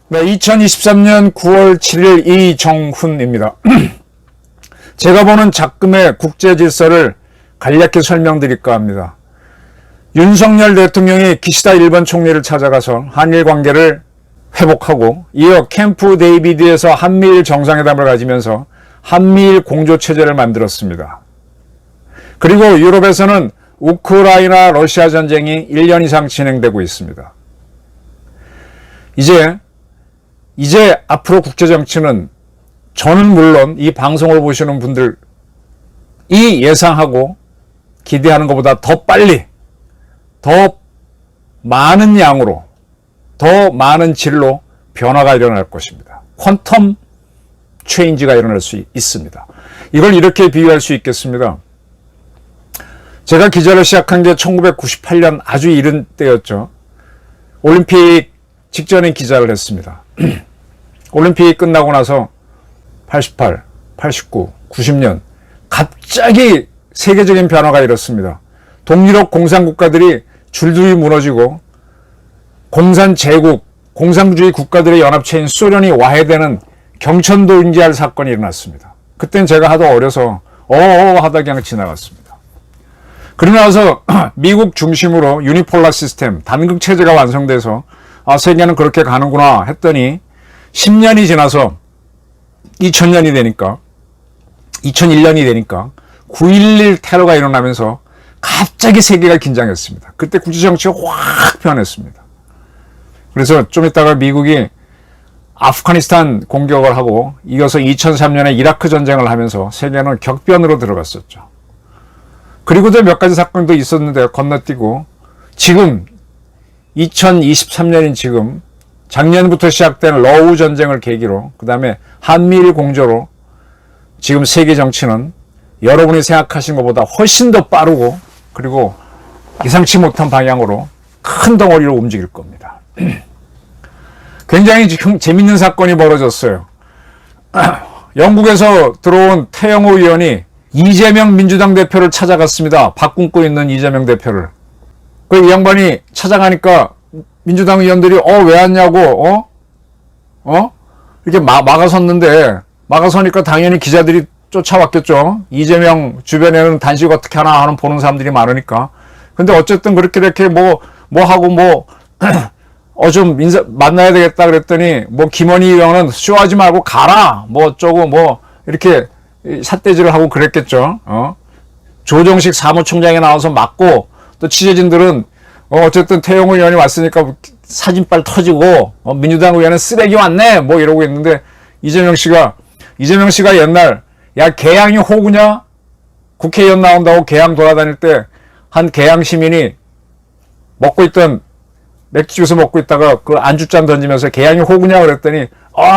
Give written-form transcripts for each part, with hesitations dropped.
네, 2023년 9월 7일 이정훈입니다. 제가 보는 작금의 국제 질서를 간략히 설명드릴까 합니다. 윤석열 대통령이 기시다 일본 총리를 찾아가서 한일 관계를 회복하고 이어 캠프 데이비드에서 한미일 정상회담을 가지면서 한미일 공조체제를 만들었습니다. 그리고 유럽에서는 우크라이나 러시아 전쟁이 1년 이상 진행되고 있습니다. 이제 앞으로 국제정치는 저는 물론 이 방송을 보시는 분들이 예상하고 기대하는 것보다 더 빨리, 더 많은 양으로, 더 많은 질로 변화가 일어날 것입니다. 퀀텀 체인지가 일어날 수 있습니다. 이걸 이렇게 비유할 수 있겠습니다. 제가 기자를 시작한 게 1998년 아주 이른 때였죠. 올림픽 직전에 기자를 했습니다. 올림픽이 끝나고 나서 88, 89, 90년 갑자기 세계적인 변화가 일었습니다. 동유럽 공산국가들이 줄줄이 무너지고 공산제국, 공산주의 국가들의 연합체인 소련이 와해되는 경천도인지할 사건이 일어났습니다. 그땐 제가 하도 어려서 하다 그냥 지나갔습니다. 그러고 나서 미국 중심으로 유니폴라 시스템, 단극 체제가 완성돼서 세계는 그렇게 가는구나 했더니 10년이 지나서 2000년이 되니까 2001년이 되니까 9.11 테러가 일어나면서 갑자기 세계가 긴장했습니다. 그때 국제정치가 확 변했습니다. 그래서 좀 있다가 미국이 아프가니스탄 공격을 하고 이어서 2003년에 이라크 전쟁을 하면서 세계는 격변으로 들어갔었죠. 그리고도 몇 가지 사건도 있었는데 건너뛰고 지금 2023년인 지금 작년부터 시작된 러우 전쟁을 계기로 그 다음에 한미일 공조로 지금 세계 정치는 여러분이 생각하신 것보다 훨씬 더 빠르고 그리고 예상치 못한 방향으로 큰 덩어리로 움직일 겁니다. 굉장히 지금 재밌는 사건이 벌어졌어요. 영국에서 들어온 태영호 의원이 이재명 민주당 대표를 찾아갔습니다. 밥 굶고 있는 이재명 대표를. 이 양반이 찾아가니까 민주당 의원들이 왜 왔냐고 이렇게 막아섰는데 막아서니까 당연히 기자들이 쫓아왔겠죠. 이재명 주변에는 단식 어떻게 하나 하는 보는 사람들이 많으니까. 근데 어쨌든 그렇게 뭐 하고 좀 만나야 되겠다 그랬더니 김원희 의원은 쇼하지 말고 가라 어쩌고 이렇게 삿대질을 하고 그랬겠죠. 조정식 사무총장이 나와서 막고 또 취재진들은 어쨌든 태영호 의원이 왔으니까 사진빨 터지고 민주당 의원은 쓰레기 왔네 이러고 있는데 이재명 씨가 옛날 야 개양이 호구냐? 국회의원 나온다고 개양 돌아다닐 때 한 개양 시민이 먹고 있던 맥주주스 먹고 있다가 그 안주잔 던지면서 개양이 호구냐 그랬더니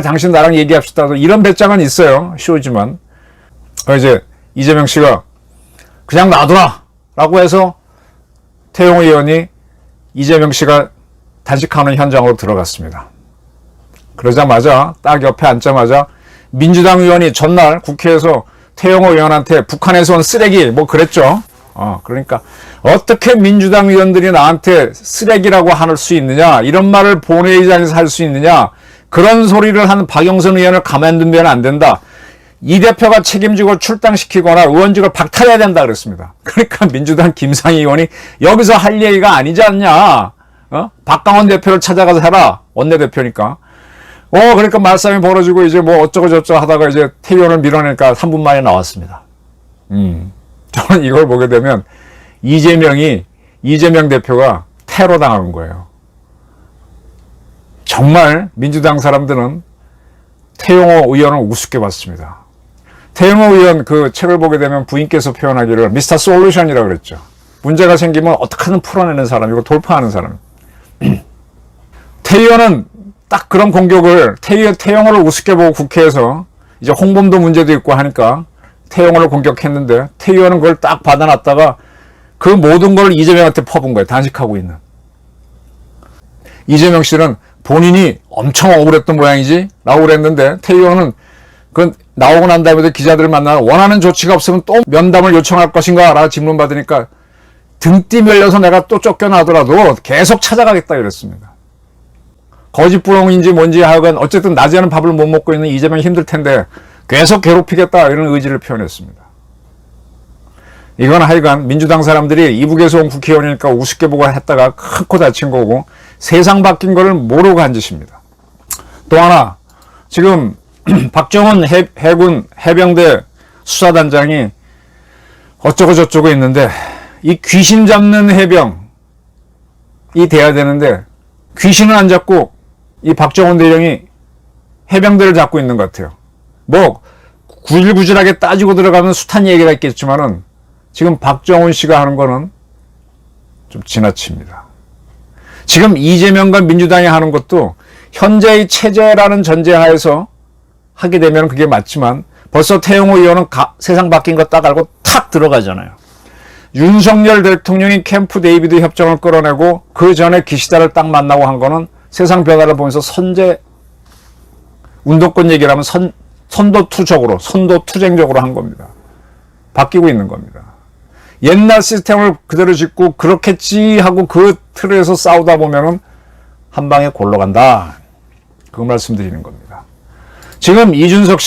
당신 나랑 얘기합시다. 이런 배짱은 있어요. 쇼지만. 이제 이재명 씨가 그냥 놔둬라 라고 해서 태영호 의원이 이재명 씨가 단식하는 현장으로 들어갔습니다. 그러자마자 딱 옆에 앉자마자 민주당 의원이 전날 국회에서 태영호 의원한테 북한에서 온 쓰레기 그랬죠. 그러니까 어떻게 민주당 의원들이 나한테 쓰레기라고 할 수 있느냐, 이런 말을 본회의장에서 할 수 있느냐, 그런 소리를 한 박영선 의원을 가만두면 안 된다. 이 대표가 책임지고 출당시키거나 의원직을 박탈해야 된다 그랬습니다. 그러니까 민주당 김상희 의원이 여기서 할 얘기가 아니지 않냐. 박강원 대표를 찾아가서 해라. 원내대표니까. 그러니까 말싸움이 벌어지고 이제 어쩌고 저쩌고 하다가 이제 태 의원을 밀어내니까 3분 만에 나왔습니다. 저는 이걸 보게 되면 이재명 대표가 테러 당한 거예요. 정말 민주당 사람들은 태영호 의원을 우습게 봤습니다. 태영호 의원 그 책을 보게 되면 부인께서 표현하기를 미스터 솔루션이라고 그랬죠. 문제가 생기면 어떻게든 풀어내는 사람이고 돌파하는 사람. 태 의원은 딱 그런 공격을 태영호를 우습게 보고 국회에서 이제 홍범도 문제도 있고 하니까 태영호를 공격했는데 태 의원은 그걸 딱 받아놨다가 그 모든 걸 이재명한테 퍼본 거예요. 단식하고 있는. 이재명 씨는 본인이 엄청 억울했던 모양이지? 라고 그랬는데 태 의원은 그 나오고 난 다음에도 기자들을 만나 원하는 조치가 없으면 또 면담을 요청할 것인가 라고 질문 받으니까 등띠 mell려서 내가 또 쫓겨나더라도 계속 찾아가겠다 이랬습니다. 거짓부렁인지 뭔지 하여간 어쨌든 낮에는 밥을 못 먹고 있는 이재명이 힘들 텐데 계속 괴롭히겠다 이런 의지를 표현했습니다. 이건 하여간 민주당 사람들이 이북에서 온 국회의원이니까 우습게 보고 했다가 큰 코 다친 거고 세상 바뀐 거를 모르고 한 짓입니다. 또 하나 지금 박정훈 해군 해병대 수사단장이 어쩌고 저쩌고 있는데 이 귀신 잡는 해병이 돼야 되는데 귀신은 안 잡고 이 박정훈 대령이 해병대를 잡고 있는 것 같아요. 뭐 구질구질하게 따지고 들어가면 숱한 얘기가 있겠지만은 지금 박정훈 씨가 하는 거는 좀 지나칩니다. 지금 이재명과 민주당이 하는 것도 현재의 체제라는 전제하에서 하게 되면 그게 맞지만 벌써 태영호 의원은 세상 바뀐 거 딱 알고 탁 들어가잖아요. 윤석열 대통령이 캠프 데이비드 협정을 끌어내고 그 전에 기시다를 딱 만나고 한 거는 세상 변화를 보면서 선제 운동권 얘기를 하면 선도투쟁적으로 한 겁니다. 바뀌고 있는 겁니다. 옛날 시스템을 그대로 짓고 그렇겠지 하고 그 틀에서 싸우다 보면은 한 방에 골로 간다. 그 말씀드리는 겁니다. 지금 이준석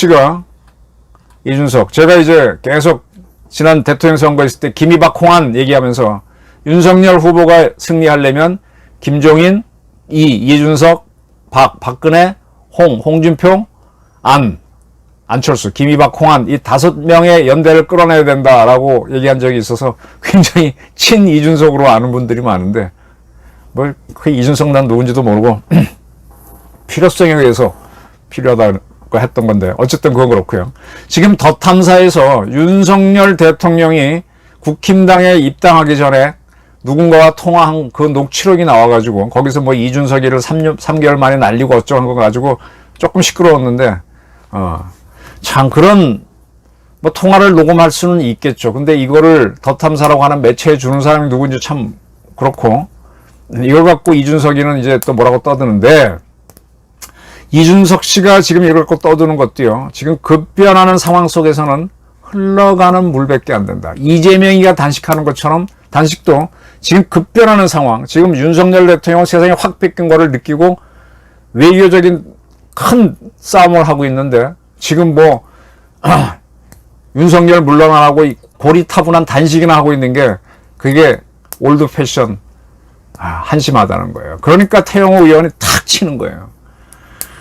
제가 이제 계속 지난 대통령 선거 있을 때 김이박 홍안 얘기하면서 윤석열 후보가 승리하려면 김종인, 이준석, 박근혜, 홍준표, 안철수, 김이박, 홍안 이 5명의 연대를 끌어내야 된다라고 얘기한 적이 있어서 굉장히 친 이준석으로 아는 분들이 많은데 뭐 그 이준석 난 누군지도 모르고 필요성에 의해서 필요하다고 했던 건데 어쨌든 그건 그렇고요. 지금 더 탐사에서 윤석열 대통령이 국힘당에 입당하기 전에 누군가와 통화한 그 녹취록이 나와가지고 거기서 뭐 이준석이를 3개월 만에 날리고 어쩌고 한 거 가지고 조금 시끄러웠는데 참 그런 뭐 통화를 녹음할 수는 있겠죠. 근데 이거를 더 탐사라고 하는 매체에 주는 사람이 누군지 참 그렇고 이걸 갖고 이준석이는 이제 또 뭐라고 떠드는데 이준석 씨가 지금 이걸 갖고 떠드는 것도요. 지금 급변하는 상황 속에서는 흘러가는 물밖에 안 된다. 이재명이가 단식하는 것처럼 단식도 지금 급변하는 상황, 지금 윤석열 대통령은 세상이 확 바뀐 거를 느끼고 외교적인 큰 싸움을 하고 있는데 지금 뭐 윤석열 물러나고 고리타분한 단식이나 하고 있는 게 그게 올드 패션 한심하다는 거예요. 그러니까 태영호 의원이 탁 치는 거예요.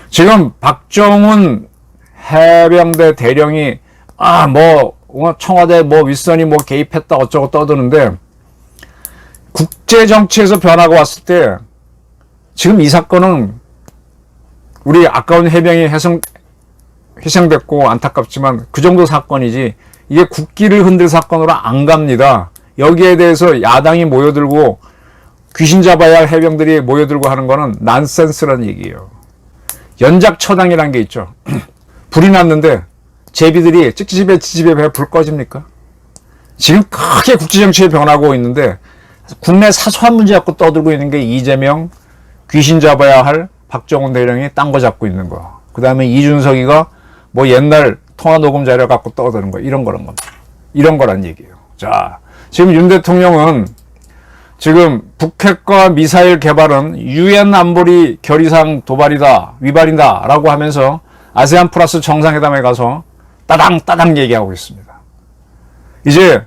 지금 박정훈 해병대 대령이 청와대 윗선이 개입했다 어쩌고 떠드는데 국제 정치에서 변화가 왔을 때 지금 이 사건은 우리 아까운 해병이 희생됐고 안타깝지만 그 정도 사건이지 이게 국기를 흔들 사건으로 안 갑니다. 여기에 대해서 야당이 모여들고 귀신 잡아야 할 해병들이 모여들고 하는 거는 난센스라는 얘기예요. 연작처당이라는 게 있죠. 불이 났는데 제비들이 찌찌집에 배 불 꺼집니까? 지금 크게 국제정치에 변하고 있는데 국내 사소한 문제 갖고 떠들고 있는 게 이재명, 귀신 잡아야 할 박정훈 대령이 딴 거 잡고 있는 거. 그 다음에 이준석이가 뭐 옛날 통화 녹음 자료 갖고 떠드는 거. 이런 거란 얘기예요. 자, 지금 윤 대통령은 지금 북핵과 미사일 개발은 유엔 안보리 결의상 위반이다 라고 하면서 아세안 플러스 정상회담에 가서 따당 얘기하고 있습니다. 이제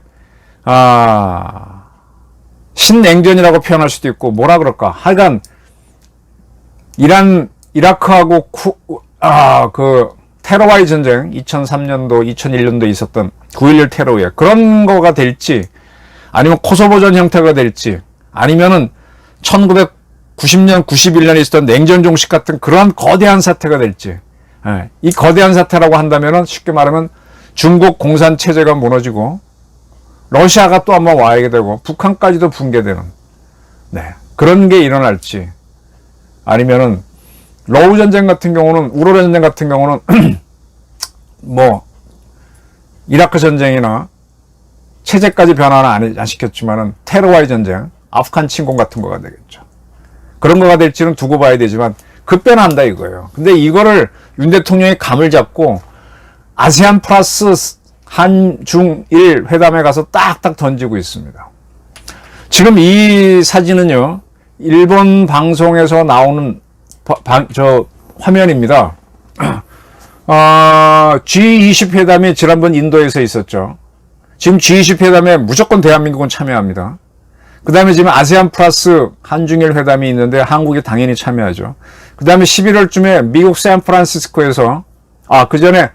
신냉전이라고 표현할 수도 있고 뭐라 그럴까. 하여간 이라크하고 그 테러와의 전쟁 2003년도 2001년도 있었던 9.11 테러에 그런 거가 될지 아니면 코소보전 형태가 될지 아니면은 1990년 91년에 있었던 냉전 종식 같은 그러한 거대한 사태가 될지 이 거대한 사태라고 한다면은 쉽게 말하면 중국 공산 체제가 무너지고 러시아가 또 한번 와야 되고 북한까지도 붕괴되는 그런 게 일어날지 아니면은 러우 전쟁 같은 경우는 우로 전쟁 같은 경우는 뭐 이라크 전쟁이나 체제까지 변화는 안 시켰지만은 테러와의 전쟁, 아프간 침공 같은 거가 되겠죠. 그런 거가 될지는 두고 봐야 되지만 급변한다 이거예요. 근데 이거를 윤 대통령이 감을 잡고 아세안 플러스 한중일 회담에 가서 딱딱 던지고 있습니다. 지금 이 사진은요, 일본 방송에서 나오는 화면입니다. G20 회담이 지난번 인도에서 있었죠. 지금 G20 회담에 무조건 대한민국은 참여합니다. 그 다음에 지금 아세안 플러스 한중일 회담이 있는데 한국이 당연히 참여하죠. 그 다음에 11월쯤에 미국 샌프란시스코에서, 그 전에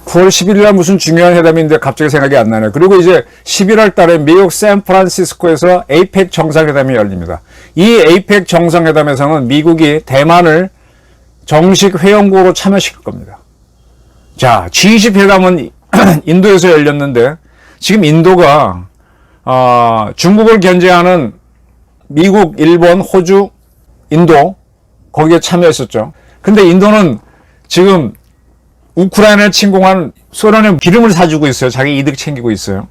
9월 11일 날 무슨 중요한 회담인데 갑자기 생각이 안 나네요. 그리고 이제 11월 달에 미국 샌프란시스코에서 에이펙 정상회담이 열립니다. 이 에이펙 정상회담에서는 미국이 대만을 정식 회원국으로 참여시킬 겁니다. 자, G20 회담은 인도에서 열렸는데 지금 인도가 중국을 견제하는 미국, 일본, 호주, 인도 거기에 참여했었죠. 근데 인도는 지금 우크라이나를 침공한 소련에 기름을 사주고 있어요. 자기 이득 챙기고 있어요.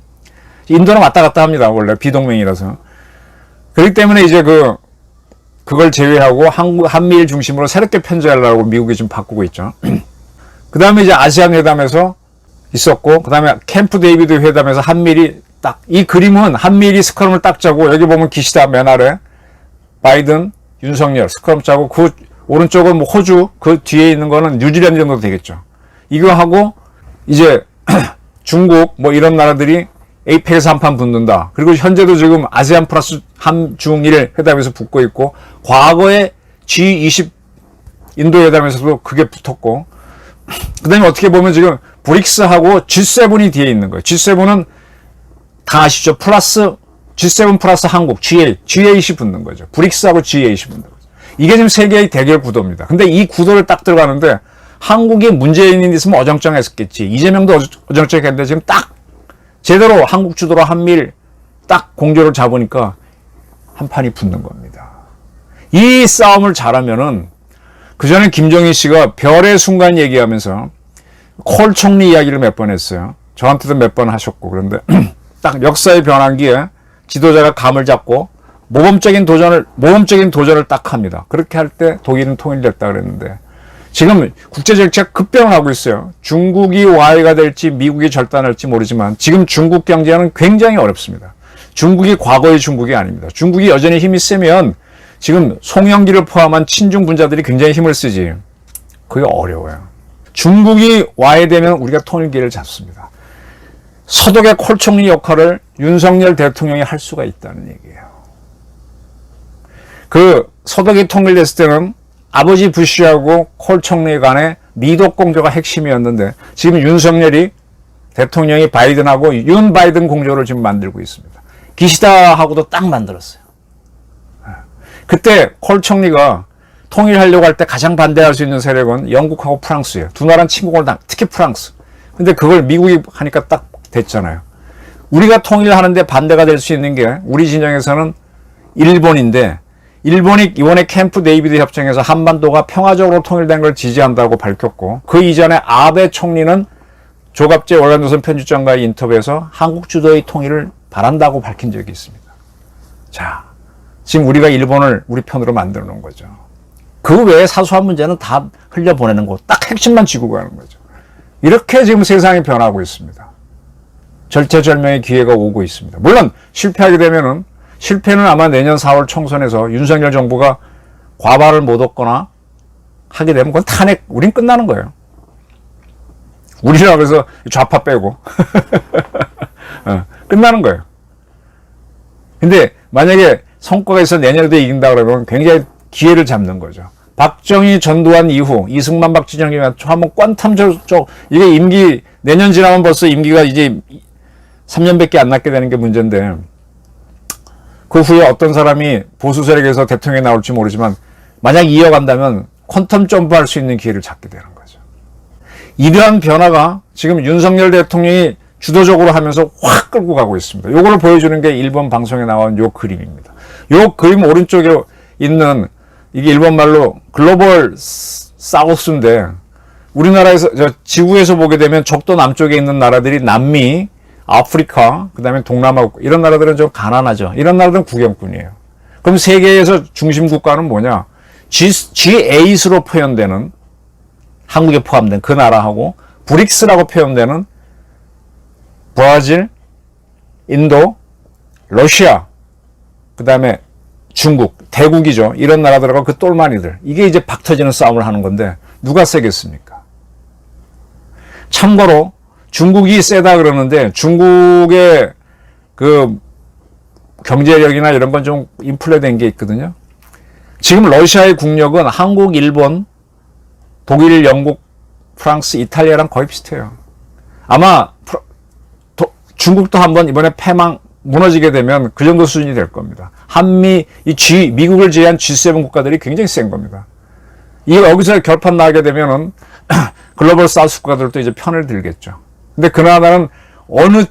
인도는 왔다 갔다 합니다. 원래 비동맹이라서. 그렇기 때문에 이제 그걸 제외하고 한미일 중심으로 새롭게 편제하려고 미국이 좀 바꾸고 있죠. 그 다음에 이제 아시안 회담에서 있었고, 그 다음에 캠프 데이비드 회담에서 한미일이 딱, 이 그림은 한미일이 스크럼을 딱 짜고, 여기 보면 기시다 맨 아래, 바이든, 윤석열 스크럼 짜고, 그 오른쪽은 뭐 호주, 그 뒤에 있는 거는 뉴질랜드 정도 되겠죠. 이거 하고 이제 중국 뭐 이런 나라들이 에이펙에서 한판 붙는다. 그리고 현재도 지금 아세안 플러스 한중일 회담에서 붙고 있고, 과거에 G20 인도 회담에서도 그게 붙었고, 그 다음에 어떻게 보면 지금 브릭스하고 G7이 뒤에 있는 거예요. G7은 다 아시죠? G7 플러스 한국, G8이 붙는 거죠. 브릭스하고 G8이 붙는 거죠. 이게 지금 세계의 대결 구도입니다. 근데 이 구도를 딱 들어가는데 한국이 문재인이 있으면 어정쩡했었겠지. 이재명도 어정쩡했는데 지금 딱 제대로 한국 주도로 한미일 딱 공조를 잡으니까 한 판이 붙는 겁니다. 이 싸움을 잘하면은, 그전에 김정일 씨가 별의 순간 얘기하면서 콜 총리 이야기를 몇 번 했어요. 저한테도 몇 번 하셨고. 그런데 딱 역사의 변환기에 지도자가 감을 잡고 모범적인 도전을 딱 합니다. 그렇게 할 때 독일은 통일됐다 그랬는데, 지금 국제정책 급변하고 있어요. 중국이 와해가 될지 미국이 절단할지 모르지만 지금 중국 경제는 굉장히 어렵습니다. 중국이 과거의 중국이 아닙니다. 중국이 여전히 힘이 세면 지금 송영기를 포함한 친중 분자들이 굉장히 힘을 쓰지. 그게 어려워요. 중국이 와해되면 우리가 통일기를 잡습니다. 서독의 콜 총리 역할을 윤석열 대통령이 할 수가 있다는 얘기예요. 그 서독이 통일됐을 때는 아버지 부시하고 콜 총리 간의 미독 공조가 핵심이었는데, 지금 윤석열이 대통령이 바이든하고 윤 바이든 공조를 지금 만들고 있습니다. 기시다하고도 딱 만들었어요. 그때 콜 총리가 통일하려고 할 때 가장 반대할 수 있는 세력은 영국하고 프랑스예요. 두 나라는 침공을 특히 프랑스. 근데 그걸 미국이 하니까 딱 됐잖아요. 우리가 통일하는데 반대가 될 수 있는 게 우리 진영에서는 일본인데, 일본이 이번에 캠프 데이비드 협정에서 한반도가 평화적으로 통일된 걸 지지한다고 밝혔고, 그 이전에 아베 총리는 조갑재 월간조선 편집장과의 인터뷰에서 한국 주도의 통일을 바란다고 밝힌 적이 있습니다. 자, 지금 우리가 일본을 우리 편으로 만들어 놓은 거죠. 그 외에 사소한 문제는 다 흘려보내는 거, 딱 핵심만 쥐고 가는 거죠. 이렇게 지금 세상이 변하고 있습니다. 절체절명의 기회가 오고 있습니다. 물론 실패하게 되면은, 실패는 아마 내년 4월 총선에서 윤석열 정부가 과반을 못 얻거나 하게 되면 그건 탄핵, 우린 끝나는 거예요. 우리라 그래서 좌파 빼고 끝나는 거예요. 근데 만약에 성과가 있어 내년에도 이긴다 그러면 굉장히 기회를 잡는 거죠. 박정희 전두환 이후 이승만 박진영이 한번 꽝탐 쪽, 이게 임기 내년 지나면 벌써 임기가 이제 3년밖에 안 남게 되는 게 문제인데, 그 후에 어떤 사람이 보수 세력에서 대통령이 나올지 모르지만 만약 이어간다면 퀀텀 점프할 수 있는 기회를 잡게 되는 거죠. 이러한 변화가 지금 윤석열 대통령이 주도적으로 하면서 확 끌고 가고 있습니다. 요거를 보여주는 게 일본 방송에 나온 요 그림입니다. 요 그림 오른쪽에 있는 이게 일본 말로 글로벌 사우스인데, 우리나라에서 지구에서 보게 되면 적도 남쪽에 있는 나라들이 남미, 아프리카, 그 다음에 동남아, 이런 나라들은 좀 가난하죠. 이런 나라들은 구경꾼이에요. 그럼 세계에서 중심 국가는 뭐냐? G8으로 표현되는, 한국에 포함된 그 나라하고 브릭스라고 표현되는 브라질, 인도, 러시아, 그 다음에 중국, 대국이죠. 이런 나라들하고 그 똘마니들. 이게 이제 박 터지는 싸움을 하는 건데 누가 세겠습니까? 참고로 중국이 세다 그러는데 중국의 그 경제력이나 이런 건 좀 인플레된 게 있거든요. 지금 러시아의 국력은 한국, 일본, 독일, 영국, 프랑스, 이탈리아랑 거의 비슷해요. 아마 중국도 한번 이번에 무너지게 되면 그 정도 수준이 될 겁니다. 미국을 제외한 G7 국가들이 굉장히 센 겁니다. 여기서 결판 나게 되면은 글로벌 사우스 국가들도 이제 편을 들겠죠. 근데 그나마는 어느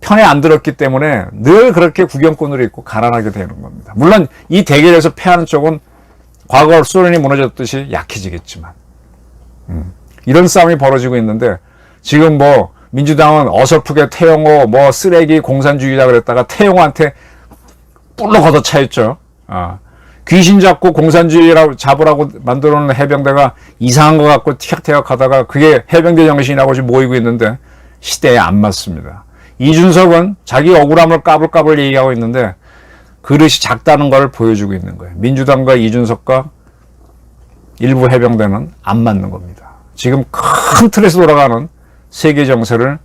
편에 안 들었기 때문에 늘 그렇게 구경꾼으로 있고 가난하게 되는 겁니다. 물론 이 대결에서 패하는 쪽은 과거 소련이 무너졌듯이 약해지겠지만 이런 싸움이 벌어지고 있는데 지금 뭐 민주당은 어설프게 태영호 쓰레기 공산주의자 그랬다가 태영호한테 뿔로 걷어차였죠. 귀신 잡고 공산주의라고 잡으라고 만들어 놓은 해병대가 이상한 것 같고 티격태격 하다가 그게 해병대 정신이라고 지금 모이고 있는데 시대에 안 맞습니다. 이준석은 자기 억울함을 까불까불 얘기하고 있는데 그릇이 작다는 걸 보여주고 있는 거예요. 민주당과 이준석과 일부 해병대는 안 맞는 겁니다. 지금 큰 틀에서 돌아가는 세계 정세를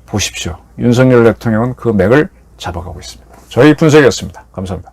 보십시오. 윤석열 대통령은 그 맥을 잡아가고 있습니다. 저희 분석이었습니다. 감사합니다.